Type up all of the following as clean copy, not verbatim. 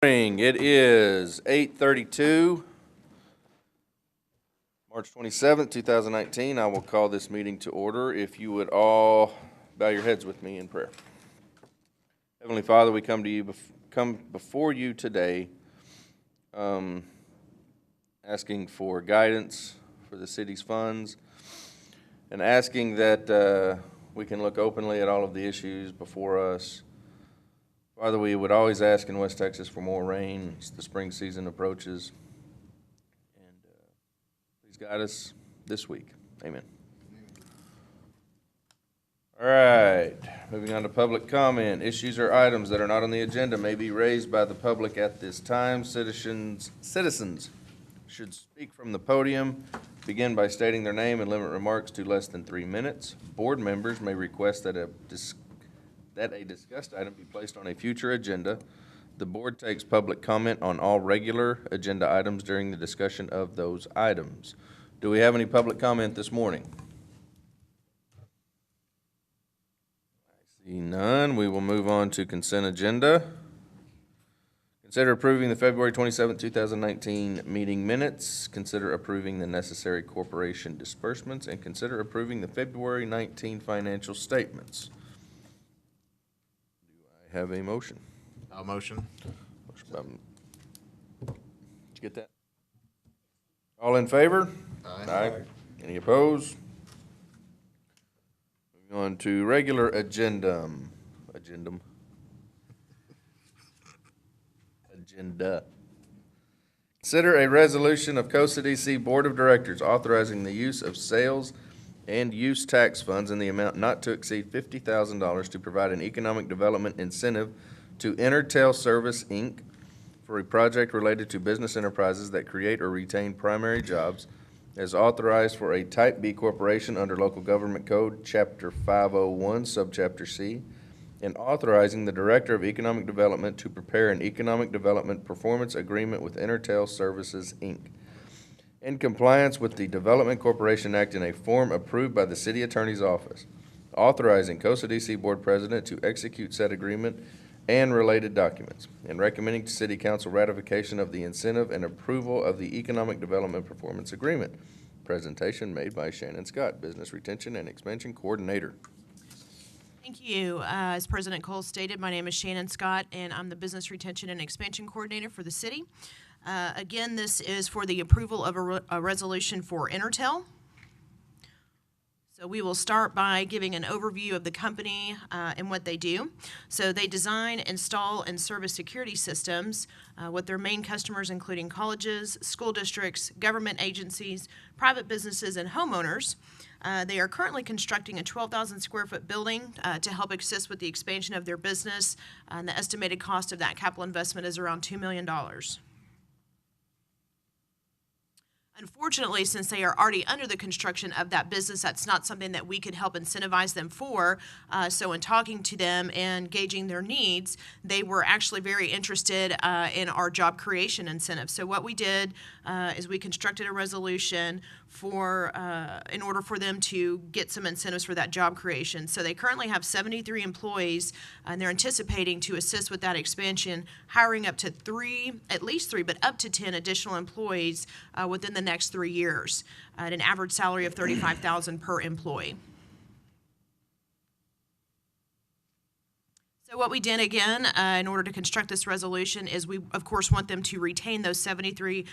It is 8:32, March 27th, 2019. I will call this meeting to order. If you would all bow your heads with me in prayer. Heavenly Father, we come before you today, asking for guidance for the city's funds and asking that we can look openly at all of the issues before us. Father, we would always ask in West Texas for more rain as the spring season approaches. And please guide us this week. Amen. All right, moving on to public comment. Issues or items that are not on the agenda may be raised by the public at this time. Citizens should speak from the podium, begin by stating their name and limit remarks to less than 3 minutes. Board members may request that a discussed item be placed on a future agenda. The board takes public comment on all regular agenda items during the discussion of those items. Do we have any public comment this morning? I see none. We will move on to consent agenda. Consider approving the February 27, 2019 meeting minutes. Consider approving the necessary corporation disbursements, and consider approving the February 19 financial statements. Have a motion. I'll motion. Did you get that? All in favor? Aye. Any opposed? Moving on to regular agenda. Consider a resolution of Costa DC Board of Directors authorizing the use of sales and use tax funds in the amount not to exceed $50,000 to provide an economic development incentive to Intertel Service, Inc. for a project related to business enterprises that create or retain primary jobs, as authorized for a Type B corporation under Local Government Code, Chapter 501, Subchapter C, and authorizing the Director of Economic Development to prepare an economic development performance agreement with Intertel Services, Inc. in compliance with the Development Corporation Act in a form approved by the City Attorney's Office, authorizing Costa DC Board President to execute said agreement and related documents, and recommending to City Council ratification of the incentive and approval of the Economic Development Performance Agreement. Presentation made by Shannon Scott, Business Retention and Expansion Coordinator. Thank you. As President Cole stated, my name is Shannon Scott, and I'm the Business Retention and Expansion Coordinator for the city. Again, this is for the approval of a resolution for Intertel. So we will start by giving an overview of the company and what they do. So they design, install, and service security systems with their main customers including colleges, school districts, government agencies, private businesses, and homeowners. They are currently constructing a 12,000 square foot building to help assist with the expansion of their business, and the estimated cost of that capital investment is around $2 million. Unfortunately, since they are already under the construction of that business, that's not something that we could help incentivize them for. So in talking to them and gauging their needs, they were actually very interested in our job creation incentive. So what we did is we constructed a resolution in order for them to get some incentives for that job creation. So they currently have 73 employees, and they're anticipating to assist with that expansion, hiring up to at least three, but up to 10 additional employees within the next 3 years at an average salary of $35,000 per employee. So what we did again in order to construct this resolution is we, of course, want them to retain those 73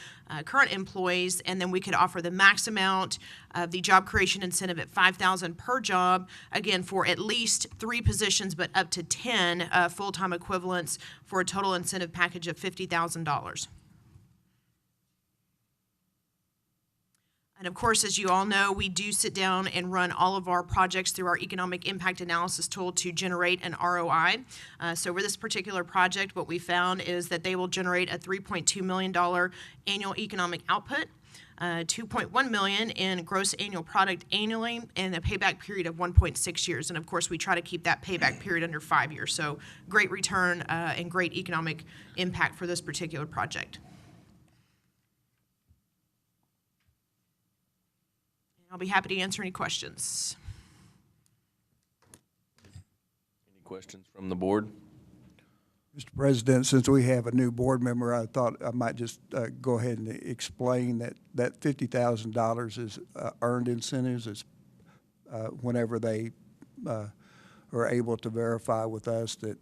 current employees, and then we could offer the max amount of the job creation incentive at $5,000 per job, again, for at least 3 positions, but up to 10 full-time equivalents for a total incentive package of $50,000. And of course, as you all know, we do sit down and run all of our projects through our economic impact analysis tool to generate an ROI. So for this particular project, what we found is that they will generate a $3.2 million annual economic output, $2.1 million in gross annual product annually, and a payback period of 1.6 years. And of course, we try to keep that payback period under 5 years. So great return and great economic impact for this particular project. I'll be happy to answer any questions. Any questions from the board? Mr. President, since we have a new board member, I thought I might just go ahead and explain that $50,000 is earned incentives. It's whenever they are able to verify with us that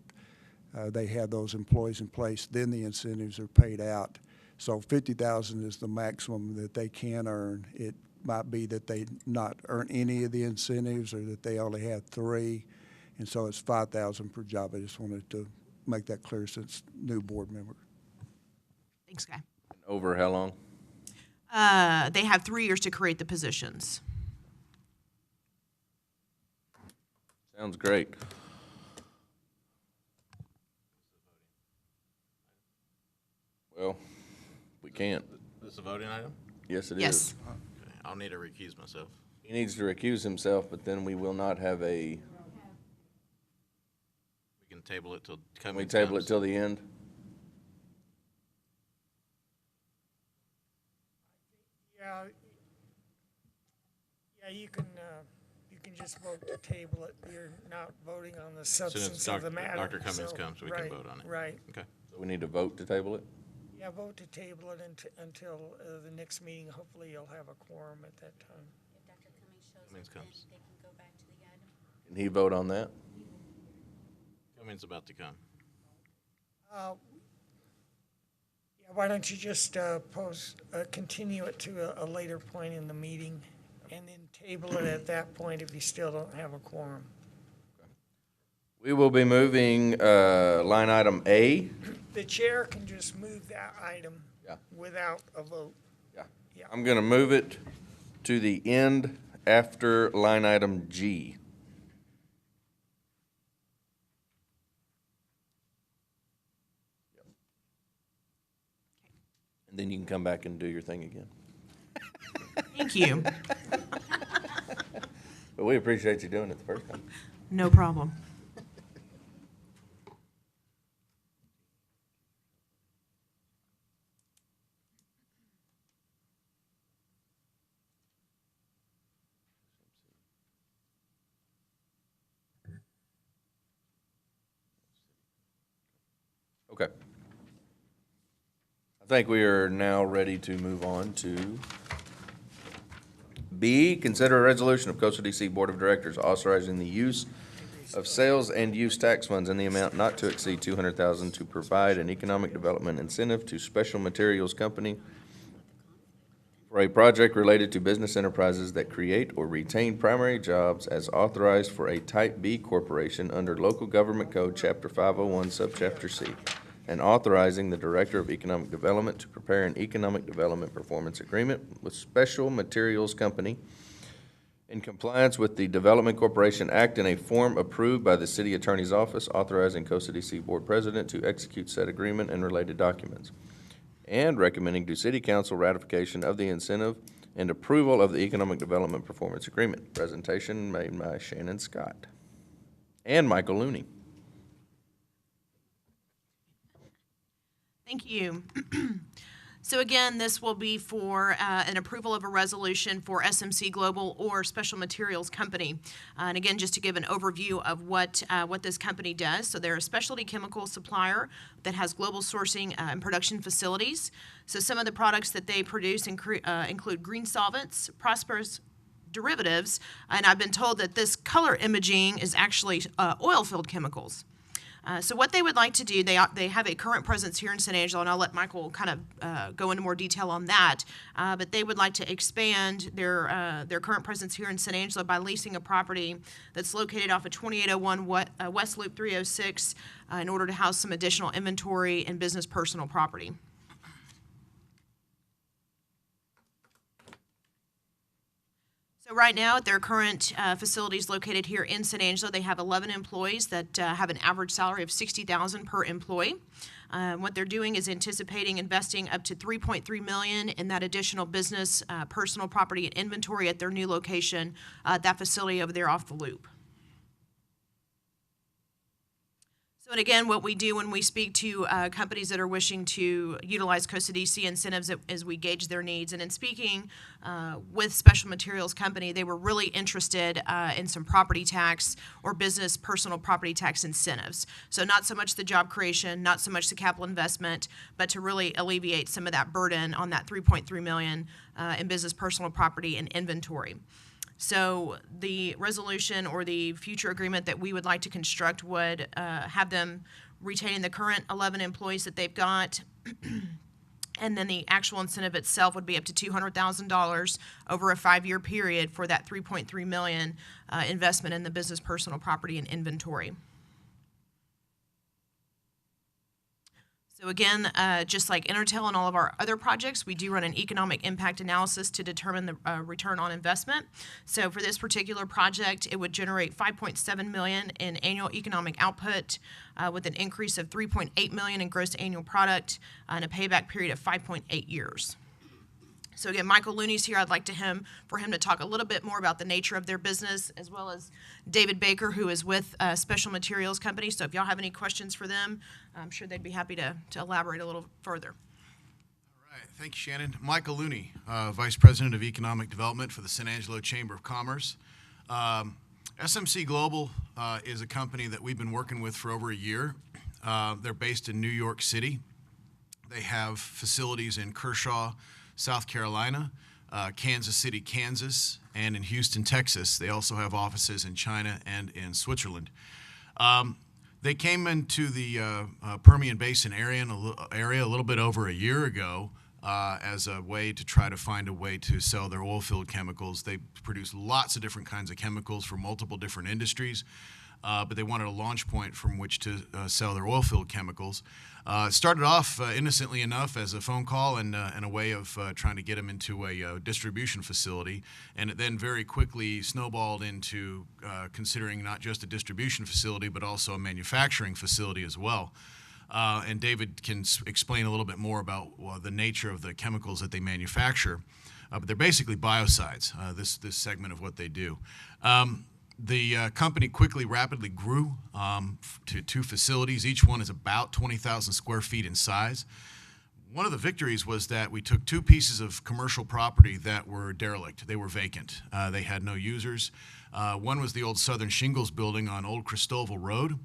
they have those employees in place, then the incentives are paid out. So $50,000 is the maximum that they can earn. It might be that they not earn any of the incentives or that they only have 3, and so it's $5,000 per job. I just wanted to make that clear since new board member. Thanks, Guy. Over how long? They have 3 years to create the positions. Sounds great. Well, we can't. This is a voting item? Yes, it is. Yes. Okay, I'll need to recuse myself. He needs to recuse himself, but then we will not have a, We can table it till can we Cummings table it comes. till the end? Yeah, you can just vote to table it. You're not voting on the Soon as substance of the matter. Dr. Cummings so- comes, we can right, vote on it. Right. Okay. So we need to vote to table it? Yeah, vote to table it until the next meeting. Hopefully you'll have a quorum at that time. If Dr. Cummings shows Cummings up, then comes. they can go back to the item. Can he vote on that? Cummings about to come. Yeah, why don't you just continue it to a later point in the meeting and then table it at that point if you still don't have a quorum. We will be moving line item A. The chair can just move that item Yeah. without a vote. Yeah. I'm going to move it to the end after line item G. And then you can come back and do your thing again. Thank you. But we appreciate you doing it the first time. No problem. Okay. I think we are now ready to move on to B, consider a resolution of Coastal DC Board of Directors authorizing the use of sales and use tax funds in the amount not to exceed $200,000 to provide an economic development incentive to Special Materials Company for a project related to business enterprises that create or retain primary jobs as authorized for a Type B corporation under Local Government Code, Chapter 501, Subchapter C, and authorizing the Director of Economic Development to prepare an economic development performance agreement with Special Materials Company in compliance with the Development Corporation Act in a form approved by the City Attorney's Office, authorizing Coastal DC Board President to execute said agreement and related documents, and recommending to City Council ratification of the incentive and approval of the Economic Development Performance Agreement. Presentation made by Shannon Scott and Michael Looney. Thank you. So again, this will be for an approval of a resolution for SMC Global or Special Materials Company. And again, just to give an overview of what this company does. So they're a specialty chemical supplier that has global sourcing and production facilities. So some of the products that they produce include green solvents, prosperous derivatives, and I've been told that this color imaging is actually oil-filled chemicals. So what they would like to do, they have a current presence here in San Angelo, and I'll let Michael kind of go into more detail on that. But they would like to expand their current presence here in San Angelo by leasing a property that's located off of 2801 West Loop 306 in order to house some additional inventory and business personal property. So right now, at their current facilities located here in San Angelo, they have 11 employees that have an average salary of $60,000 per employee. What they're doing is anticipating investing up to $3.3 million in that additional business, personal property, and inventory at their new location, that facility over there off the loop. So, and again, what we do when we speak to companies that are wishing to utilize Costa DC incentives is we gauge their needs. And in speaking with Special Materials Company, they were really interested in some property tax or business personal property tax incentives. So not so much the job creation, not so much the capital investment, but to really alleviate some of that burden on that $3.3 million in business personal property and inventory. So the resolution or the future agreement that we would like to construct would have them retaining the current 11 employees that they've got. And then the actual incentive itself would be up to $200,000 over a 5-year period for that $3.3 million investment in the business personal property and inventory. So again, just like Intertel and all of our other projects, we do run an economic impact analysis to determine the return on investment. So for this particular project, it would generate $5.7 million in annual economic output with an increase of $3.8 million in gross annual product and a payback period of 5.8 years. So again, Michael Looney's here. I'd like for him to talk a little bit more about the nature of their business, as well as David Baker, who is with Special Materials Company. So if y'all have any questions for them, I'm sure they'd be happy to elaborate a little further. All right, thank you, Shannon. Michael Looney, Vice President of Economic Development for the San Angelo Chamber of Commerce. SMC Global is a company that we've been working with for over a year. They're based in New York City. They have facilities in Kershaw, South Carolina, Kansas City, Kansas, and in Houston, Texas. They also have offices in China and in Switzerland. They came into the Permian Basin area a little bit over a year ago as a way to try to find a way to sell their oil-filled chemicals. They produce lots of different kinds of chemicals for multiple different industries. But they wanted a launch point from which to sell their oil-filled chemicals. It started off innocently enough as a phone call and a way of trying to get them into a distribution facility, and it then very quickly snowballed into considering not just a distribution facility but also a manufacturing facility as well. And David can explain a little bit more about the nature of the chemicals that they manufacture, but they're basically biocides, this segment of what they do. The company rapidly grew to 2 facilities. Each one is about 20,000 square feet in size. One of the victories was that we took 2 pieces of commercial property that were derelict. They were vacant. They had no users. One was the old Southern Shingles building on Old Cristoval Road,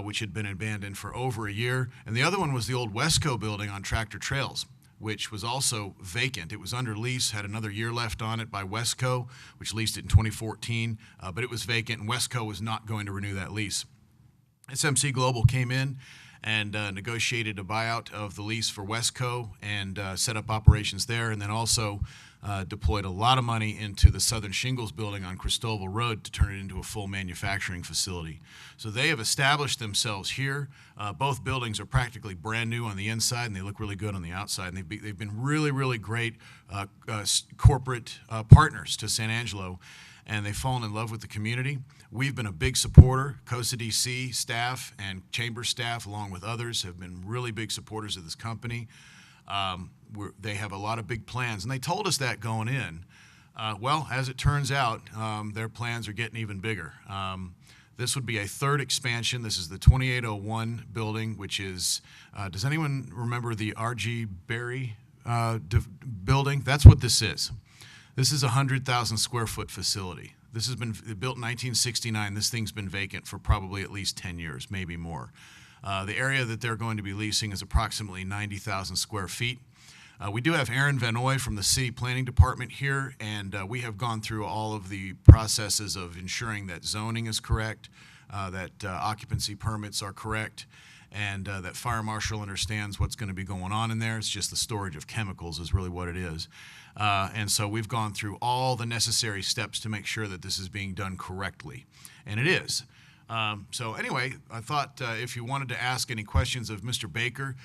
which had been abandoned for over a year. And the other one was the old Wesco building on Tractor Trails, which was also vacant. It was under lease, had another year left on it by Wesco, which leased it in 2014, but it was vacant, and Wesco was not going to renew that lease. SMC Global came in and negotiated a buyout of the lease for Wesco and set up operations there, and then also deployed a lot of money into the Southern Shingles building on Cristoval Road to turn it into a full manufacturing facility. So they have established themselves here. Both buildings are practically brand new on the inside, and they look really good on the outside. And they've been really, really great corporate partners to San Angelo, and they've fallen in love with the community. We've been a big supporter. Costa DC staff and chamber staff, along with others, have been really big supporters of this company. They have a lot of big plans, and they told us that going in. Well, as it turns out, their plans are getting even bigger. This would be a 3rd expansion. This is the 2801 building, which is, does anyone remember the R.G. Berry building? That's what this is. This is a 100,000 square foot facility. This has been built in 1969. This thing's been vacant for probably at least 10 years, maybe more. The area that they're going to be leasing is approximately 90,000 square feet. We do have Aaron Van Oy from the City Planning Department here, and we have gone through all of the processes of ensuring that zoning is correct, that occupancy permits are correct, and that Fire Marshal understands what's going to be going on in there. It's just the storage of chemicals is really what it is. And so we've gone through all the necessary steps to make sure that this is being done correctly, and it is. So anyway, I thought if you wanted to ask any questions of Mr. Baker,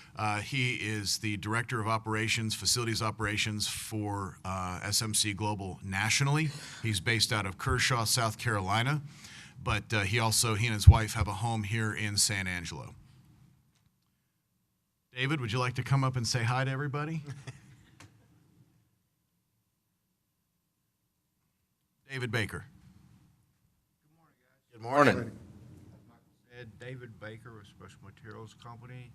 he is the Director of Operations, Facilities Operations for SMC Global nationally. He's based out of Kershaw, South Carolina, but he and his wife have a home here in San Angelo. David, would you like to come up and say hi to everybody? David Baker. Good morning. Ed David Baker with Special Materials Company.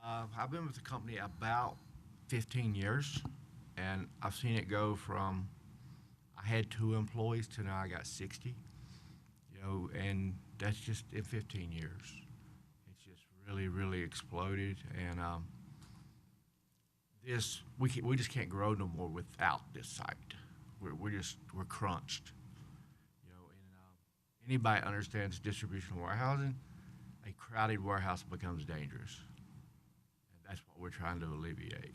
I've been with the company about 15 years, and I've seen it go from I had 2 employees to now I got 60. And that's just in 15 years. It's just really exploded, and we just can't grow no more without this site. We're crunched. And anybody understands distribution warehousing, a crowded warehouse becomes dangerous, and that's what we're trying to alleviate.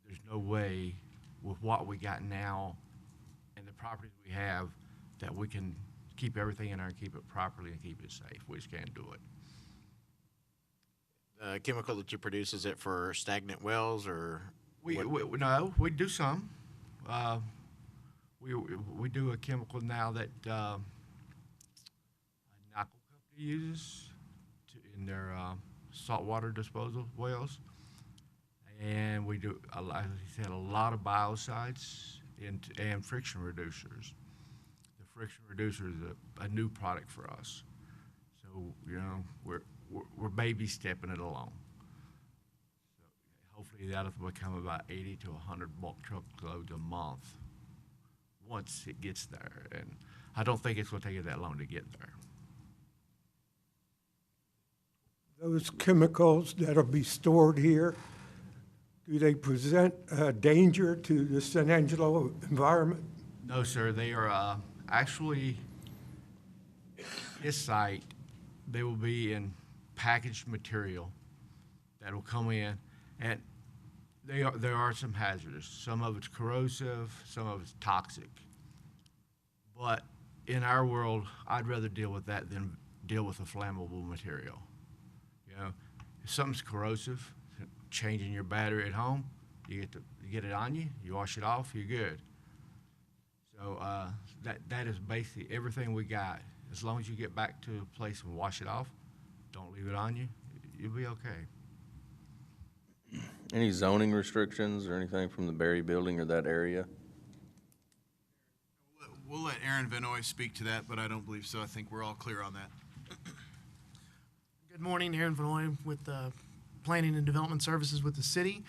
There's no way with what we got now and the properties we have that we can keep everything in there and keep it properly and keep it safe. We just can't do it. Chemical that you produce, is it for stagnant wells or? No, we do some. We do a chemical now that a knuckle company uses in their saltwater disposal wells, and we do like I said, a lot of biocides and friction reducers. The friction reducer is a new product for us, so we're baby stepping it along. So hopefully that'll become about 80 to 100 bulk truckloads a month once it gets there, and I don't think it's going to take it that long to get there. Those chemicals that'll be stored here, do they present a danger to the San Angelo environment? No, sir. They are actually, this site, they will be in packaged material that will come in, and there are some hazardous. Some of it's corrosive, some of it's toxic. But in our world, I'd rather deal with that than deal with a flammable material. If something's corrosive, changing your battery at home, you get it on you, you wash it off, you're good. So that is basically everything we got. As long as you get back to a place and wash it off, don't leave it on you, you'll be okay. Any zoning restrictions or anything from the Berry Building or that area? We'll let Aaron Vinoy speak to that, but I don't believe so. I think we're all clear on that. Good morning, Aaron Vinoy with Planning and Development Services with the city.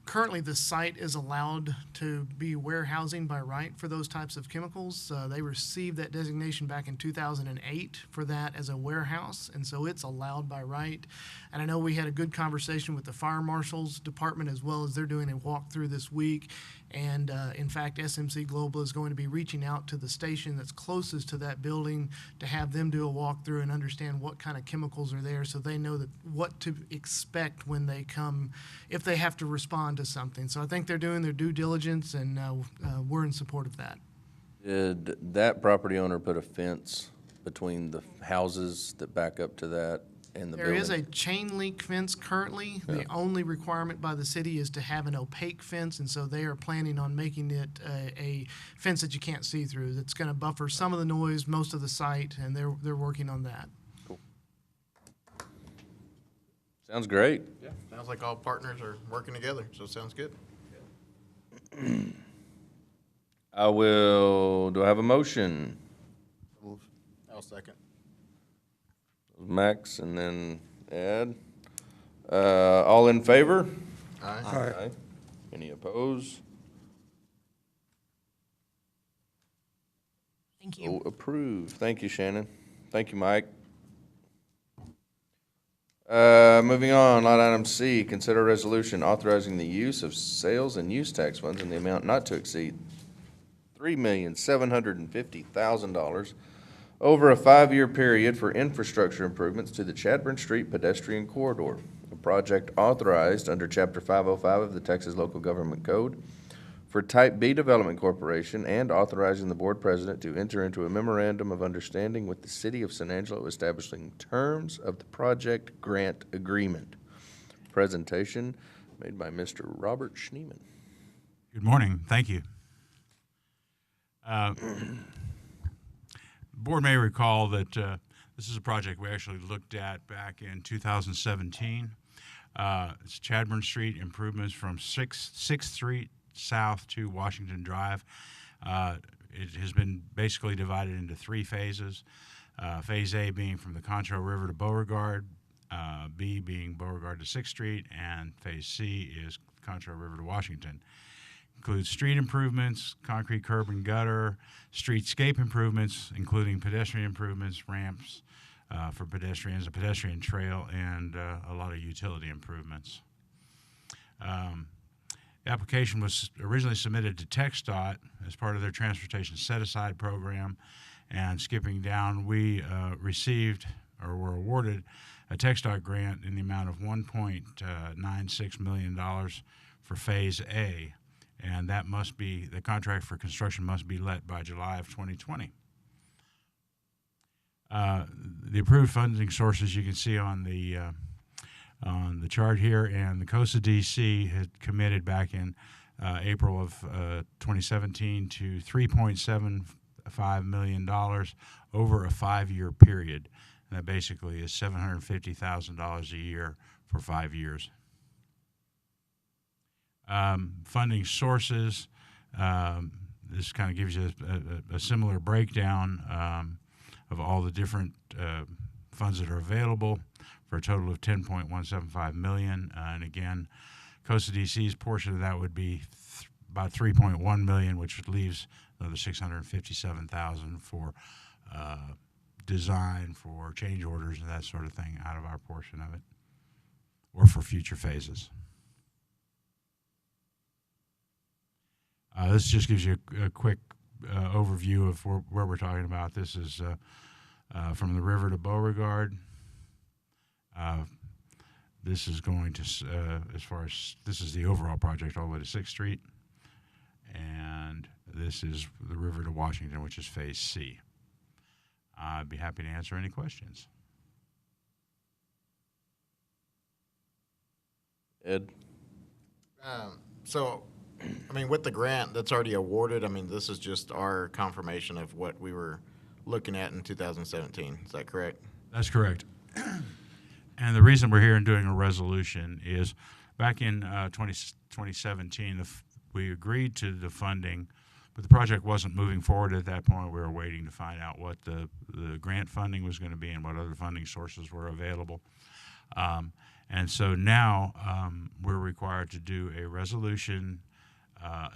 Currently, the site is allowed to be warehousing by right for those types of chemicals. They received that designation back in 2008 for that as a warehouse, and so it's allowed by right. And I know we had a good conversation with the Fire Marshal's Department as well, as they're doing a walkthrough this week. And in fact, SMC Global is going to be reaching out to the station that's closest to that building to have them do a walkthrough and understand what kind of chemicals are there, so they know what to expect when they come, if they have to respond to something. So I think they're doing their due diligence, and we're in support of that. Did that property owner put a fence between the houses that back up to that and the There building? is a chain link fence currently. Yeah. The only requirement by the city is to have an opaque fence, and so they are planning on making it a fence that you can't see through, that's going to buffer some of the noise, most of the site, and they're working on that. Cool. Sounds great. Yeah, sounds like all partners are working together, so it sounds good. Do I have a motion? I'll second. Max and then Ed. All in favor? Aye. Aye. Any opposed? Thank you. So approved. Thank you, Shannon. Thank you, Mike. Moving on, line item C, consider a resolution authorizing the use of sales and use tax funds in the amount not to exceed $3,750,000 over a 5-year period for infrastructure improvements to the Chadburn Street pedestrian corridor, a project authorized under Chapter 505 of the Texas Local Government Code for Type B Development Corporation, and authorizing the board president to enter into a memorandum of understanding with the city of San Angelo establishing terms of the project grant agreement. Presentation made by Mr. Robert Schneeman. Good morning. Thank you. The board may recall that this is a project we actually looked at back in 2017. It's Chadburn Street improvements from 6th Street South to Washington Drive. It has been basically divided into 3 phases. Phase A being from the Concho River to Beauregard, B being Beauregard to 6th Street, and Phase C is Concho River to Washington. Includes street improvements, concrete curb and gutter, streetscape improvements, including pedestrian improvements, ramps for pedestrians, a pedestrian trail, and a lot of utility improvements. The application was originally submitted to TxDOT as part of their transportation set-aside program, and skipping down, we received or were awarded a TxDOT grant in the amount of $1.96 million for Phase A, and that must be, the contract for construction must be let by July of 2020. The approved funding sources you can see on the chart here, and the Costa DC had committed back in April of 2017 to $3.75 million over a 5-year period. And that basically is $750,000 a year for 5 years. Funding sources, this kind of gives you a similar breakdown of all the different funds that are available for a total of $10.175 million. And again, Costa DC's portion of that would be about $3.1 million, which leaves another $657,000 for design, for change orders, and that sort of thing out of our portion of it, or for future phases. This just gives you a quick overview of where we're talking about. This is from the river to Beauregard. This is going to, as far as, this is the overall project all the way to 6th Street. And this is the river to Washington, which is Phase C. I'd be happy to answer any questions. Ed? So, I mean, with the grant that's already awarded, I mean, this is just our confirmation of what we were looking at in 2017. Is that correct? That's correct. And the reason we're here and doing a resolution is back in 2017, we agreed to the funding, but the project wasn't moving forward at that point. We were waiting to find out what the grant funding was going to be and what other funding sources were available. And so now we're required to do a resolution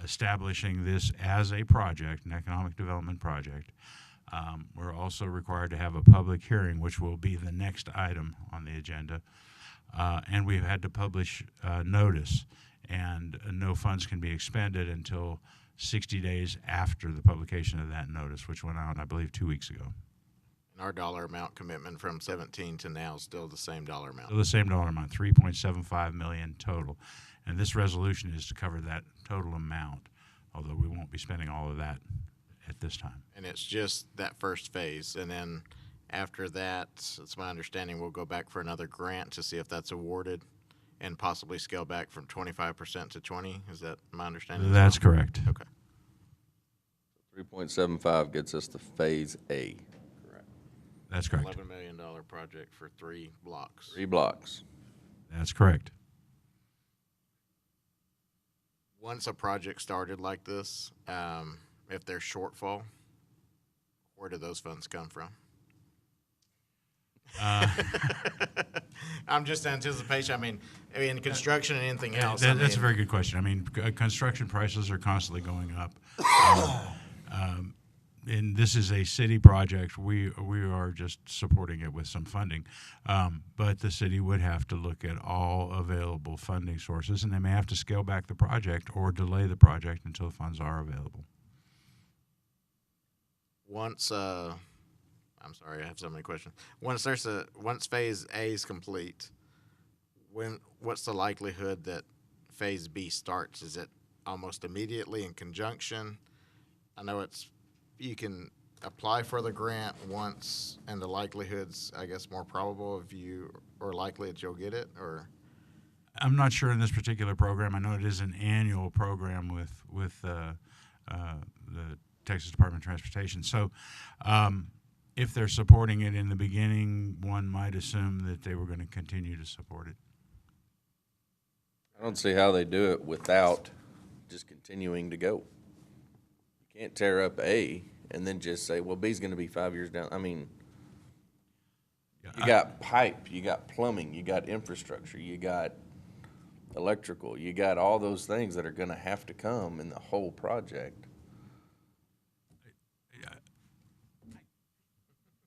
establishing this as a project, an economic development project. We're also required to have a public hearing, which will be the next item on the agenda. And we've had to publish notice, and no funds can be expended until 60 days after the publication of that notice, which went out, I believe, 2 weeks ago. And our dollar amount commitment from 17 to now is still the same dollar amount. So the same dollar amount, $3.75 million total. And this resolution is to cover that total amount, although we won't be spending all of that at this time. And it's just that first phase. And then after that, it's my understanding, we'll go back for another grant to see if that's awarded and possibly scale back from 25% to 20. Is that my understanding? That's correct. Okay. 3.75 gets us to Phase A. Correct. That's correct. $11 million project for 3 blocks. 3 blocks. That's correct. Once a project started like this, if there's shortfall, where do those funds come from? I'm just anticipation. I mean, in construction and anything else. That's a very good question. I mean, construction prices are constantly going up. And this is a city project. We are just supporting it with some funding. But the city would have to look at all available funding sources, and they may have to scale back the project or delay the project until the funds are available. Once, I'm sorry, I have so many questions. Once Phase A is complete, what's the likelihood that Phase B starts? Is it almost immediately in conjunction? I know you can apply for the grant once, and the likelihood's, I guess, more probable if you are likely that you'll get it, or? I'm not sure in this particular program. I know it is an annual program with the Texas Department of Transportation. So if they're supporting it in the beginning, one might assume that they were going to continue to support it. I don't see how they do it without just continuing to go. You can't tear up A and then just say, well, B's going to be 5 years down. I mean, You got pipe, you got plumbing, you got infrastructure, you got electrical, you got all those things that are gonna have to come in the whole project.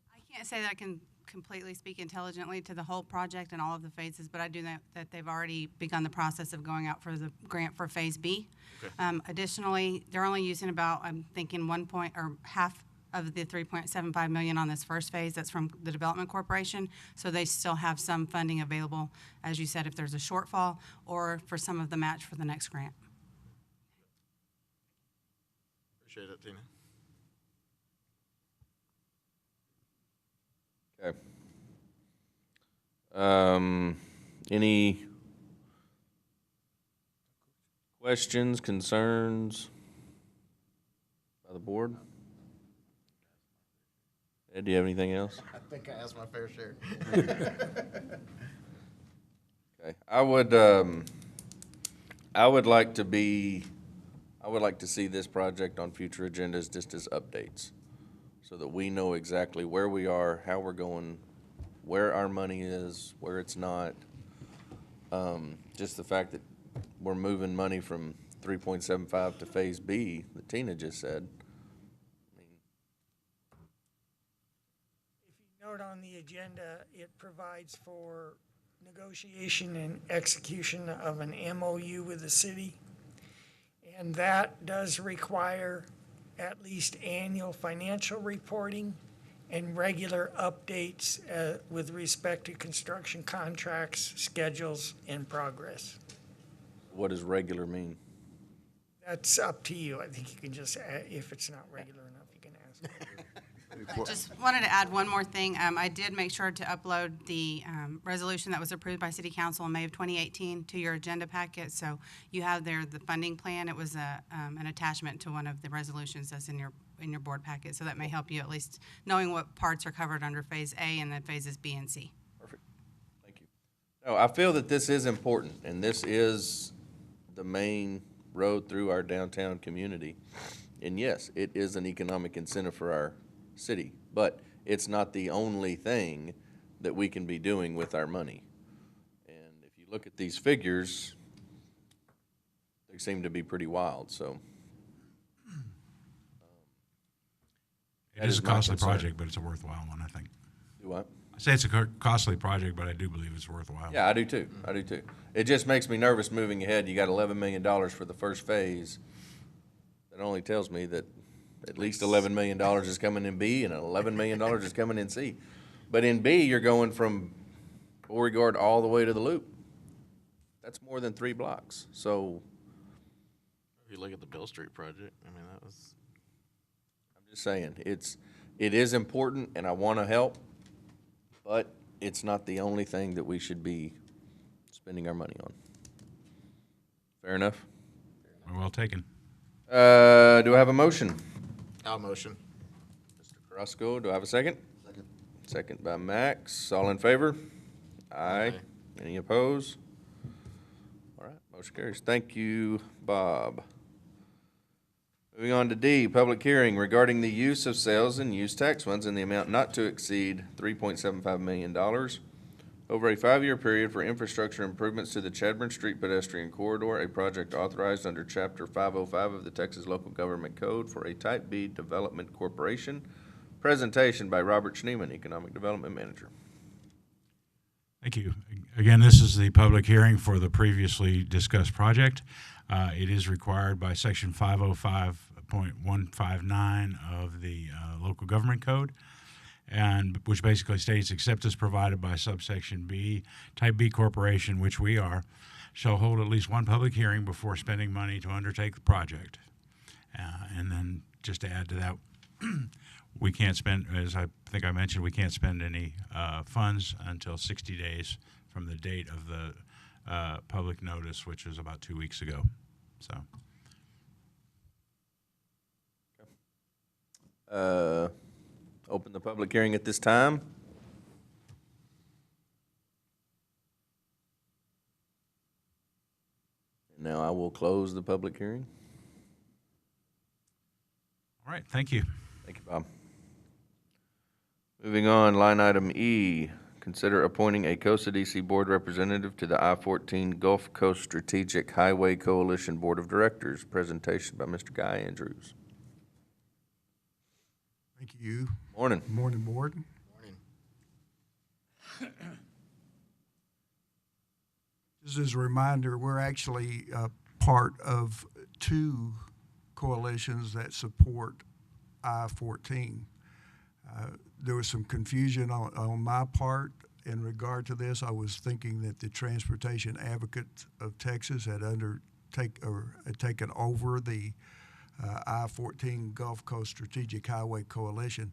I can't say that I can completely speak intelligently to the whole project and all of the phases, but I do know that they've already begun the process of going out for the grant for Phase B. Additionally, they're only using about, I'm thinking half of the 3.75 million on this first phase. That's from the Development Corporation. So they still have some funding available, as you said, if there's a shortfall or for some of the match for the next grant. Appreciate it, Tina. Okay. Any questions, concerns by the board? Ed, do you have anything else? I think I asked my fair share. Okay, I would like to see this project on future agendas just as updates, so that we know exactly where we are, how we're going, where our money is, where it's not. Just the fact that we're moving money from 3.75 to Phase B, that Tina just said. If you note on the agenda, it provides for negotiation and execution of an MOU with the city. And that does require at least annual financial reporting and regular updates with respect to construction contracts, schedules, and progress. What does regular mean? That's up to you. I think you can just, if it's not regular enough, you can ask. I just wanted to add one more thing. I did make sure to upload the resolution that was approved by City Council in May of 2018 to your agenda packet. So you have there the funding plan. It was an attachment to one of the resolutions that's in your board packet. So that may help you at least knowing what parts are covered under Phase A and then Phases B and C. Perfect. Thank you. No, I feel that this is important, and this is the main road through our downtown community. And yes, it is an economic incentive for our city, but it's not the only thing that we can be doing with our money. And if you look at these figures, they seem to be pretty wild, so. It is a costly project, but it's a worthwhile one, I think. Do what? I say it's a costly project, but I do believe it's worthwhile. Yeah, I do too. I do too. It just makes me nervous moving ahead. You got $11 million for the first phase. That only tells me that at least $11 million is coming in B and $11 million is coming in C. But in B, you're going from Beauregard all the way to the Loop. That's more than 3 blocks. So If you look at the Bill Street project, I mean, that was. I'm just saying, it is important, and I want to help, but it's not the only thing that we should be spending our money on. Fair enough? Well taken. Do I have a motion? I'll motion. Mr. Carrasco, do I have a second? Second. Second by Max. All in favor? Aye. Any opposed? All right, motion carries. Thank you, Bob. Moving on to D, public hearing regarding the use of sales and use tax funds in the amount not to exceed $3.75 million over a 5-year period for infrastructure improvements to the Chadburn Street pedestrian corridor, a project authorized under Chapter 505 of the Texas Local Government Code for a Type B Development Corporation. Presentation by Robert Schneeman, Economic Development Manager. Thank you. Again, this is the public hearing for the previously discussed project. It is required by Section 505.159 of the Local Government Code, and which basically states, except as provided by subsection B, Type B Corporation, which we are, shall hold at least one public hearing before spending money to undertake the project. And then just to add to that, we can't spend, as I think I mentioned, we can't spend any funds until 60 days from the date of the public notice, which was about 2 weeks ago. So. Open the public hearing at this time. And now I will close the public hearing. All right, thank you. Thank you, Bob. Moving on, line item E, consider appointing a COSA DC Board Representative to the I-14 Gulf Coast Strategic Highway Coalition Board of Directors. Presentation by Mr. Guy Andrews. Thank you. Morning. Good morning, Board. Morning. Just as a reminder, we're actually part of two coalitions that support I-14. There was some confusion on my part in regard to this. I was thinking that the Transportation Advocates of Texas had taken over the I-14 Gulf Coast Strategic Highway Coalition.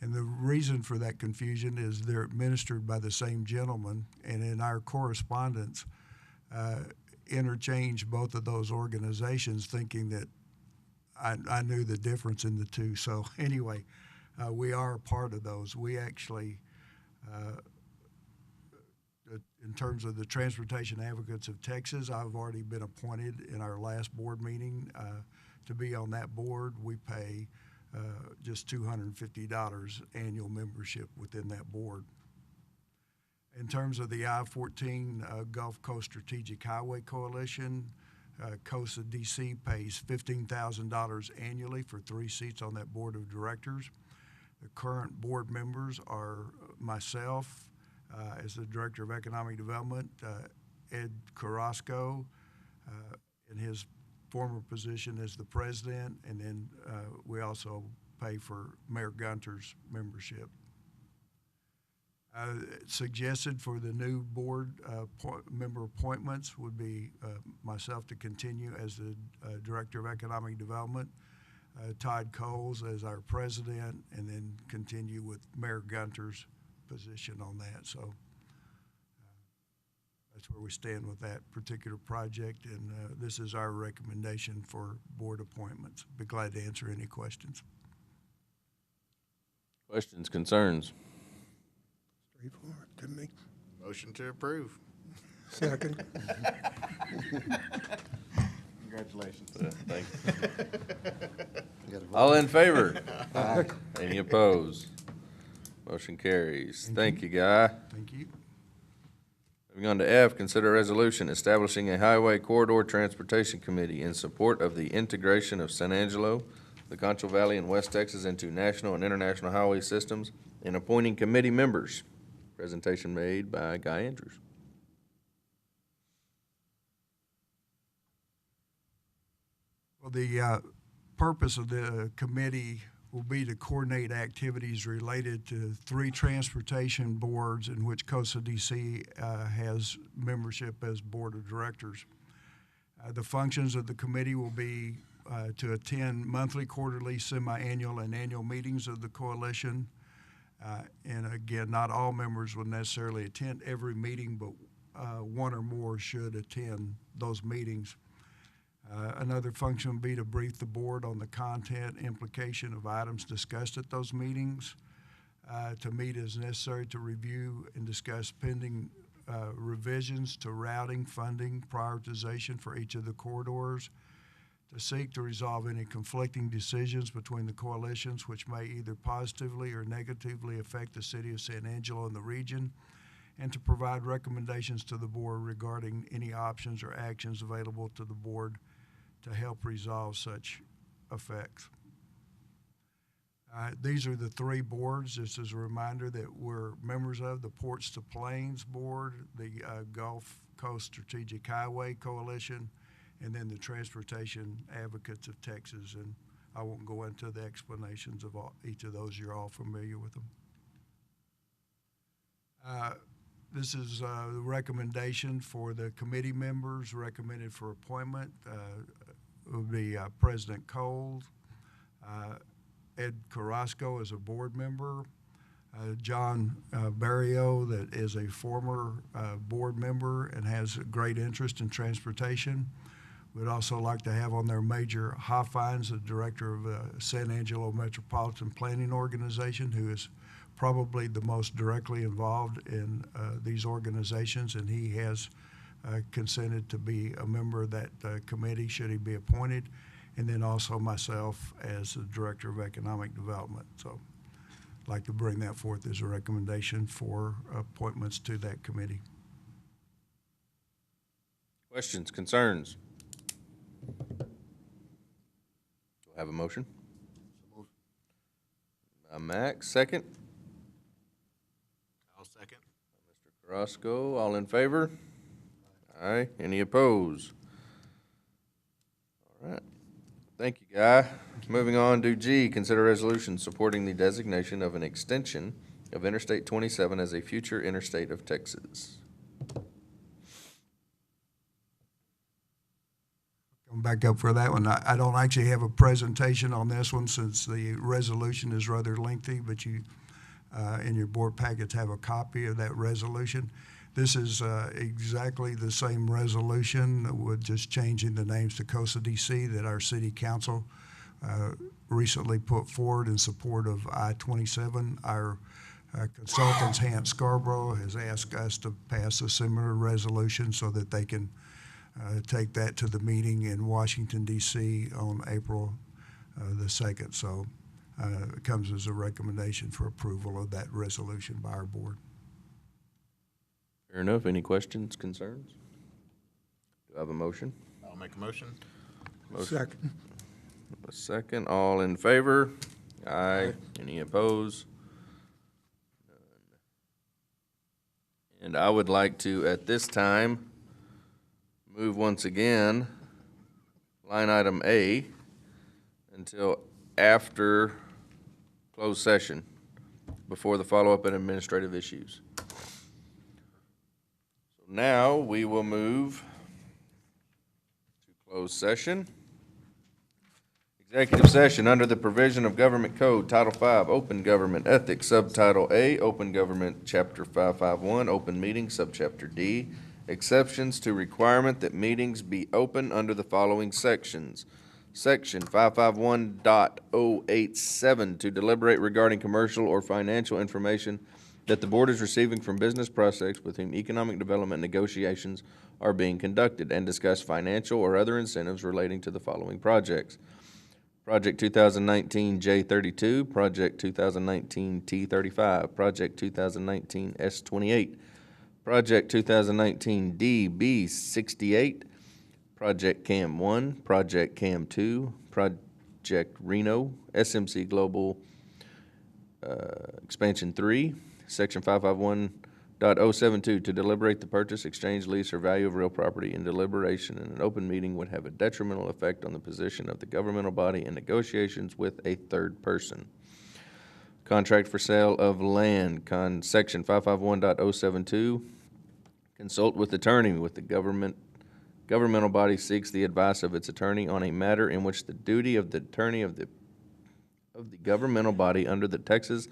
And the reason for that confusion is they're administered by the same gentleman, and in our correspondence, interchanged both of those organizations, thinking that I knew the difference in the two. So anyway, we are a part of those. We actually, in terms of the Transportation Advocates of Texas, I've already been appointed in our last board meeting to be on that board. We pay just $250 annual membership within that board. In terms of the I-14 Gulf Coast Strategic Highway Coalition, COSA DC pays $15,000 annually for 3 seats on that board of directors. The current board members are myself as the Director of Economic Development, Ed Carrasco in his former position as the president, and then we also pay for Mayor Gunter's membership. Suggested for the new board member appointments would be myself to continue as the Director of Economic Development, Todd Coles as our president, and then continue with Mayor Gunter's position on that. So that's where we stand with that particular project, and this is our recommendation for board appointments. Be glad to answer any questions. Questions, concerns? Straightforward to me. Motion to approve. Second. Congratulations. Thank you. All in favor? Any opposed? Motion carries. Thank you, Guy. Thank you. Moving on to F, consider a resolution establishing a highway corridor transportation committee in support of the integration of San Angelo, the Concho Valley, and West Texas into national and international highway systems, and appointing committee members. Presentation made by Guy Andrews. Well, the purpose of the committee will be to coordinate activities related to 3 transportation boards in which COSA DC has membership as board of directors. The functions of the committee will be to attend monthly, quarterly, semi-annual, and annual meetings of the coalition. And again, not all members will necessarily attend every meeting, but one or more should attend those meetings. Another function would be to brief the board on the content implication of items discussed at those meetings, to meet as necessary to review and discuss pending revisions to routing, funding, prioritization for each of the corridors, to seek to resolve any conflicting decisions between the coalitions which may either positively or negatively affect the city of San Angelo and the region, and to provide recommendations to the board regarding any options or actions available to the board to help resolve such effects. These are the 3 boards, just as a reminder that we're members of: the Ports to Plains Board, the Gulf Coast Strategic Highway Coalition, and then the Transportation Advocates of Texas. And I won't go into the explanations of each of those. You're all familiar with them. This is the recommendation for the committee members recommended for appointment. It would be President Cole, Ed Carrasco as a board member, John Barrio, that is a former board member and has a great interest in transportation. We'd also like to have on there Major Hoffines, the director of San Angelo Metropolitan Planning Organization, who is probably the most directly involved in these organizations, and he has consented to be a member of that committee should he be appointed, and then also myself as the Director of Economic Development. So like to bring that forth as a recommendation for appointments to that committee. Questions, concerns? Do I have a motion? Max, second. I'll second. Mr. Carrasco, all in favor? Aye. Any opposed? All right. Thank you, Guy. Moving on to G, consider resolution supporting the designation of an extension of Interstate 27 as a future interstate of Texas. Come back up for that one. I don't actually have a presentation on this one since the resolution is rather lengthy, but you, in your board packets, have a copy of that resolution. This is exactly the same resolution with just changing the names to COSA DC that our city council recently put forward in support of I-27. Our consultants, Hans Scarborough, has asked us to pass a similar resolution so that they can take that to the meeting in Washington, D.C. on April the 2nd. So it comes as a recommendation for approval of that resolution by our board. Fair enough. Any questions, concerns? Do I have a motion? I'll make a motion. Second. A second. All in favor? Aye. Any opposed? None. And I would like to, at this time, move once again, line item A, until after closed session, before the follow-up and administrative issues. So now we will move to closed session. Executive session under the provision of Government Code, Title V, Open Government Ethics, Subtitle A, Open Government, Chapter 551, Open Meetings, Subchapter D, exceptions to requirement that meetings be open under the following sections. Section 551.087, to deliberate regarding commercial or financial information that the board is receiving from business prospects with whom economic development negotiations are being conducted, and discuss financial or other incentives relating to the following projects. Project 2019 J32, Project 2019 T35, Project 2019 S28, Project 2019 DB68, Project CAM 1, Project CAM 2, Project Reno, SMC Global Expansion 3, Section 551.072, to deliberate the purchase, exchange, lease, or value of real property in deliberation in an open meeting would have a detrimental effect on the position of the governmental body in negotiations with a third person. Contract for sale of land, Section 551.072, consult with attorney with the governmental body seeks the advice of its attorney on a matter in which the duty of the attorney of the governmental body under the Texas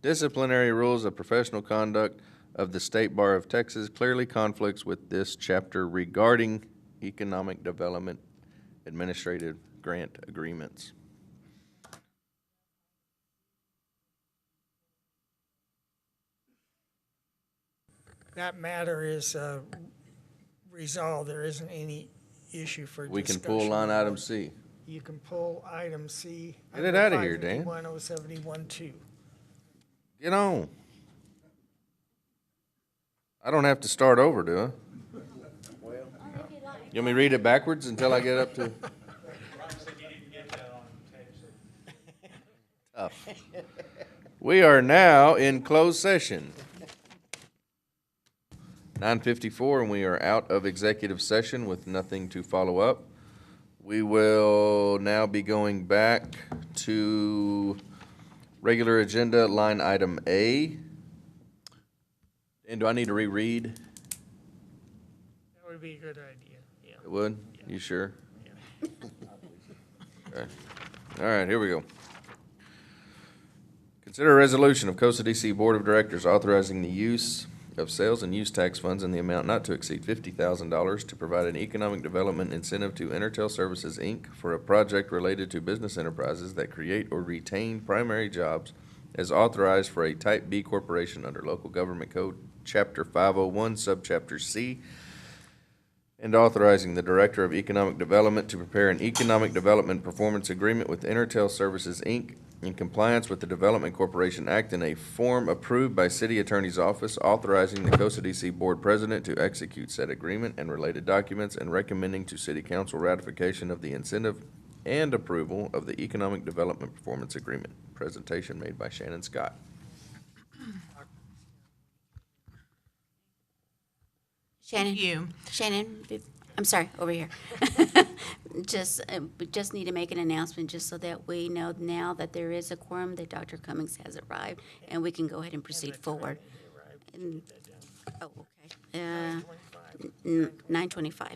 disciplinary rules of professional conduct of the State Bar of Texas clearly conflicts with this chapter regarding economic development administrative grant agreements. That matter is resolved. There isn't any issue for We can discussion. pull line item C. You can pull item C. Get it out of here, Dan. 551.071.2. Get on. I don't have to start over, do I? You want me to read it backwards until I get up to? Tough. We are now in closed session. 9:54, and we are out of executive session with nothing to follow up. We will now be going back to regular agenda, line item A. And do I need to reread? That would be a good idea, yeah. It would? You sure? Okay. All right, here we go. Consider a resolution of COSA DC Board of Directors authorizing the use of sales and use tax funds in the amount not to exceed $50,000 to provide an economic development incentive to Intertel Services, Inc. for a project related to business enterprises that create or retain primary jobs as authorized for a Type B corporation under Local Government Code, Chapter 501, Subchapter C, and authorizing the Director of Economic Development to prepare an Economic Development Performance Agreement with Intertel Services, Inc. in compliance with the Development Corporation Act in a form approved by City Attorney's Office, authorizing the Costa DC Board President to execute said agreement and related documents, and recommending to City Council ratification of the incentive and approval of the Economic Development Performance Agreement. Presentation made by Shannon Scott. Shannon, you. Shannon, I'm sorry, over here. We just need to make an announcement just so that we know now that there is a quorum, that Dr. Cummings has arrived, and we can go ahead and proceed forward. Oh, okay. 9:25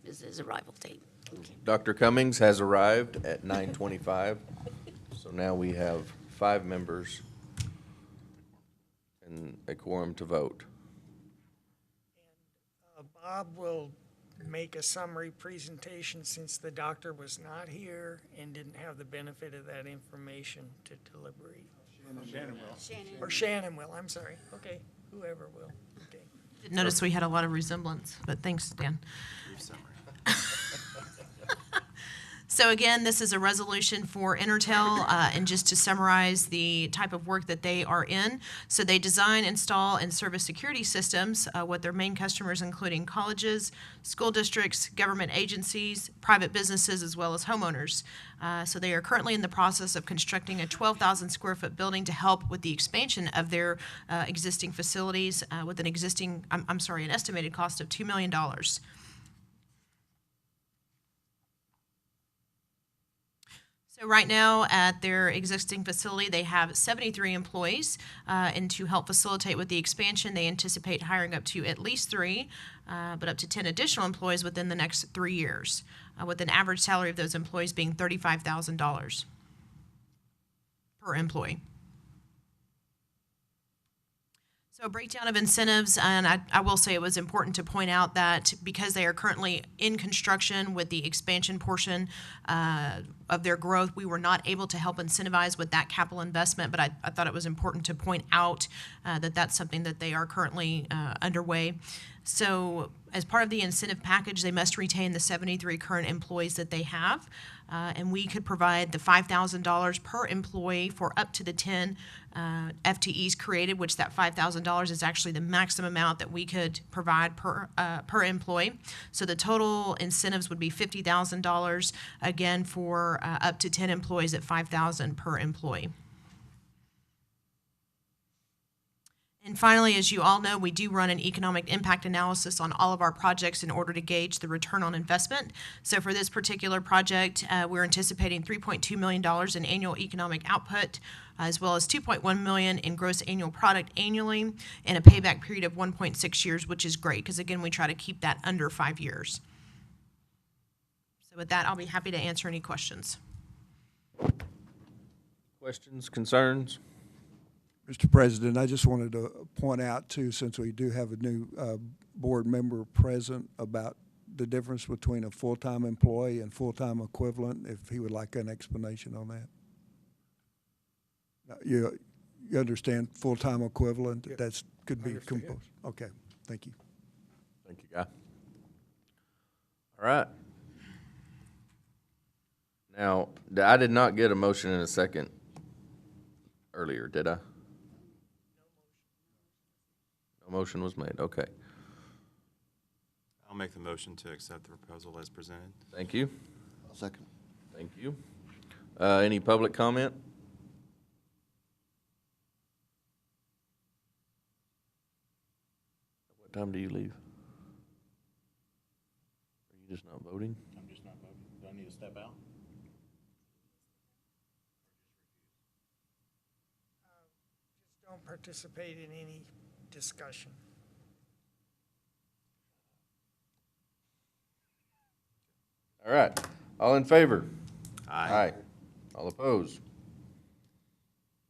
is his arrival date. Okay. Dr. Cummings has arrived at 9:25, so now we have 5 members and a quorum to vote. Bob will make a summary presentation since the doctor was not here and didn't have the benefit of that information to deliberate. Or Shannon will, I'm sorry. Okay, whoever will. Okay. Didn't notice we had a lot of resemblance, but thanks, Dan. So again, this is a resolution for Intertel, and just to summarize the type of work that they are in. So they design, install, and service security systems with their main customers, including colleges, school districts, government agencies, private businesses, as well as homeowners. So they are currently in the process of constructing a 12,000 square foot building to help with the expansion of their existing facilities with an estimated cost of $2 million. So right now, at their existing facility, they have 73 employees, and to help facilitate with the expansion, they anticipate hiring up to at least 3, but up to 10 additional employees within the next 3 years, with an average salary of those employees being $35,000 per employee. So a breakdown of incentives, and I will say it was important to point out that because they are currently in construction with the expansion portion of their growth, we were not able to help incentivize with that capital investment, but I thought it was important to point out that that's something that they are currently underway. So as part of the incentive package, they must retain the 73 current employees that they have, and we could provide the $5,000 per employee for up to the 10 FTEs created, which that $5,000 is actually the maximum amount that we could provide per employee. So the total incentives would be $50,000, again, for up to 10 employees at $5,000 per employee. And finally, as you all know, we do run an economic impact analysis on all of our projects in order to gauge the return on investment. So for this particular project, we're anticipating $3.2 million in annual economic output, as well as $2.1 million in gross annual product annually, and a payback period of 1.6 years, which is great, because again, we try to keep that under 5 years. So with that, I'll be happy to answer any questions. Questions, concerns? Mr. President, I just wanted to point out, too, since we do have a new board member present, about the difference between a full-time employee and full-time equivalent, if he would like an explanation on that. You understand full-time equivalent? Yeah. That's could be composed. Okay, thank you. Thank you, Guy. All right. Now, I did not get a motion in a second earlier, did I? No motion was made. Okay. I'll make the motion to accept the proposal as presented. Thank you. I'll second. Thank you. Any public comment? What time do you leave? Are you just not voting? I'm just not voting. Do I need to step out? Just don't participate in any discussion. All right. All in favor? Aye. All opposed?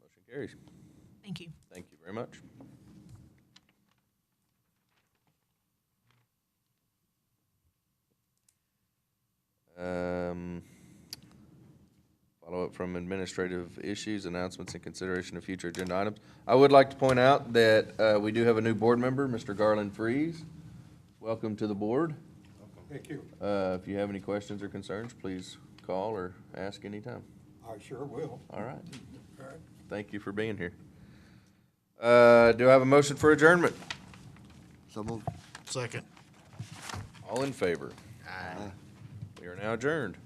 Motion carries. Thank you. Thank you very much. Follow-up from administrative issues, announcements, and consideration of future agenda items. I would like to point out that we do have a new board member, Mr. Garland Freeze. Welcome to the board. Thank you. If you have any questions or concerns, please call or ask anytime. I sure will. All right. All right. Thank you for being here. Do I have a motion for adjournment? So moved. Second. All in favor? We are now adjourned.